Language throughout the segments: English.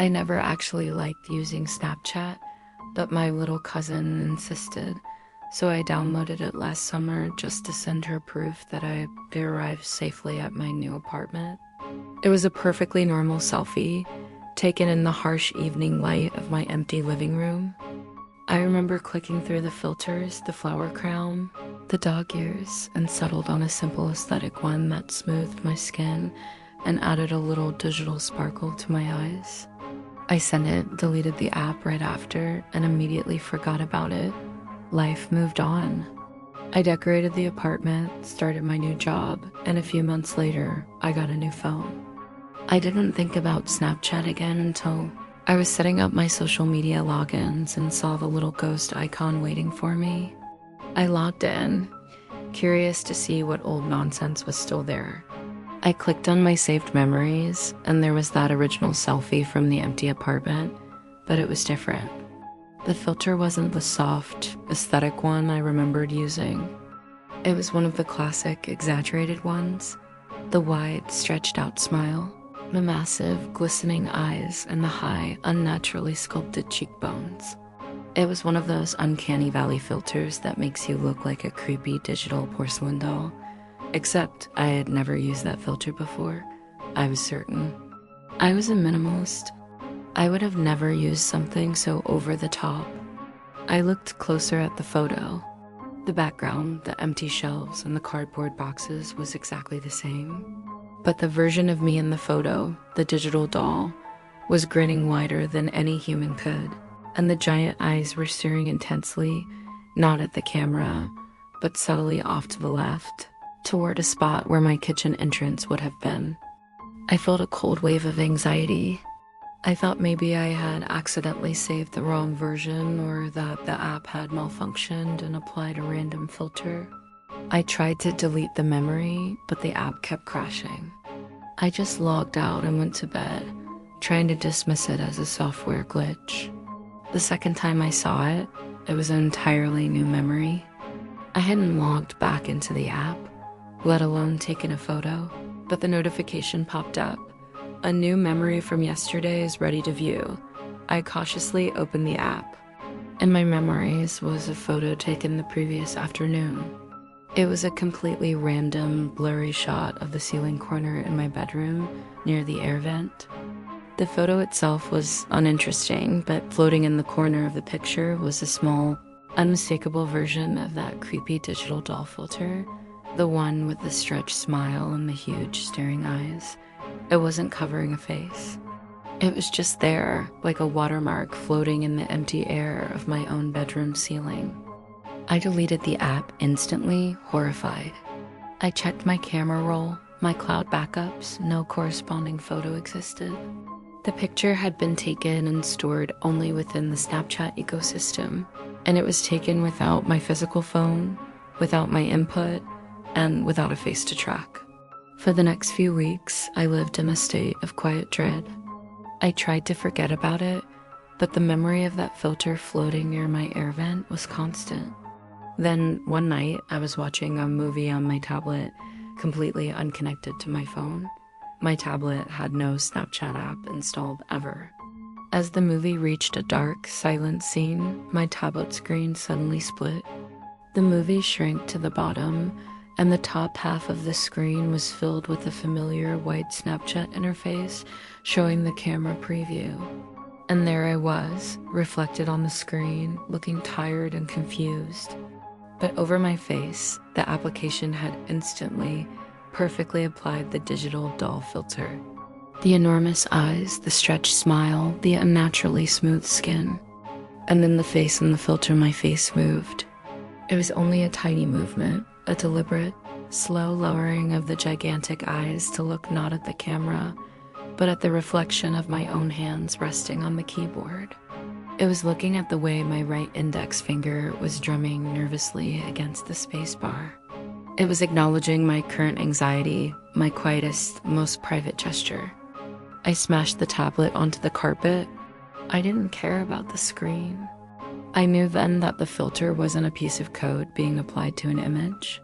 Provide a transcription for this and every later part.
I never actually liked using Snapchat, but my little cousin insisted, so I downloaded it last summer just to send her proof that I arrived safely at my new apartment. It was a perfectly normal selfie, taken in the harsh evening light of my empty living room. I remember clicking through the filters, the flower crown, the dog ears, and settled on a simple aesthetic one that smoothed my skin and added a little digital sparkle to my eyes. I sent it, deleted the app right after, and immediately forgot about it. Life moved on. I decorated the apartment, started my new job, and a few months later, I got a new phone. I didn't think about Snapchat again until I was setting up my social media logins and saw the little ghost icon waiting for me. I logged in, curious to see what old nonsense was still there. I clicked on my saved memories, and there was that original selfie from the empty apartment, but it was different. The filter wasn't the soft, aesthetic one I remembered using. It was one of the classic, exaggerated ones. The wide, stretched out smile, the massive, glistening eyes, and the high, unnaturally sculpted cheekbones. It was one of those uncanny valley filters that makes you look like a creepy digital porcelain doll. Except I had never used that filter before. I was certain. I was a minimalist. I would have never used something so over the top. I looked closer at the photo. The background, the empty shelves, and the cardboard boxes was exactly the same. But the version of me in the photo, the digital doll, was grinning wider than any human could, and the giant eyes were staring intensely, not at the camera, but subtly off to the left, toward a spot where my kitchen entrance would have been. I felt a cold wave of anxiety. I thought maybe I had accidentally saved the wrong version or that the app had malfunctioned and applied a random filter. I tried to delete the memory, but the app kept crashing. I just logged out and went to bed, trying to dismiss it as a software glitch. The second time I saw it, it was an entirely new memory. I hadn't logged back into the app, let alone taken a photo, but the notification popped up. A new memory from yesterday is ready to view. I cautiously opened the app. In my memories was a photo taken the previous afternoon. It was a completely random, blurry shot of the ceiling corner in my bedroom near the air vent. The photo itself was uninteresting, but floating in the corner of the picture was a small, unmistakable version of that creepy digital doll filter, the one with the stretched smile and the huge staring eyes. It wasn't covering a face. It was just there, like a watermark floating in the empty air of my own bedroom ceiling. I deleted the app instantly, horrified. I checked my camera roll, my cloud backups, no corresponding photo existed. The picture had been taken and stored only within the Snapchat ecosystem, and it was taken without my physical phone, without my input, and without a face to track. For the next few weeks, I lived in a state of quiet dread. I tried to forget about it, but the memory of that filter floating near my air vent was constant. Then, one night, I was watching a movie on my tablet, completely unconnected to my phone. My tablet had no Snapchat app installed ever. As the movie reached a dark, silent scene, my tablet screen suddenly split. The movie shrank to the bottom, and the top half of the screen was filled with a familiar white Snapchat interface showing the camera preview. And there I was, reflected on the screen, looking tired and confused. But over my face, the application had instantly, perfectly applied the digital doll filter. The enormous eyes, the stretched smile, the unnaturally smooth skin. And in the face in the filter, my face moved. It was only a tiny movement, a deliberate, slow lowering of the gigantic eyes to look not at the camera, but at the reflection of my own hands resting on the keyboard. It was looking at the way my right index finger was drumming nervously against the spacebar. It was acknowledging my current anxiety, my quietest, most private gesture. I smashed the tablet onto the carpet. I didn't care about the screen. I knew then that the filter wasn't a piece of code being applied to an image.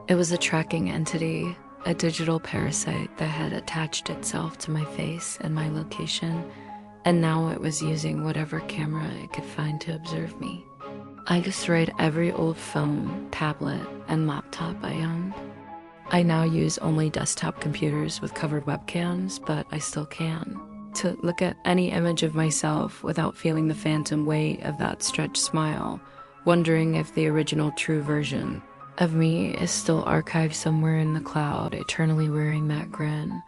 It was a tracking entity, a digital parasite that had attached itself to my face and my location and now it was using whatever camera it could find to observe me. I destroyed every old phone, tablet, and laptop I owned. I now use only desktop computers with covered webcams, but I still can. To look at any image of myself without feeling the phantom weight of that stretched smile, wondering if the original true version of me is still archived somewhere in the cloud, eternally wearing that grin,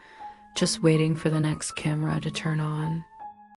just waiting for the next camera to turn on.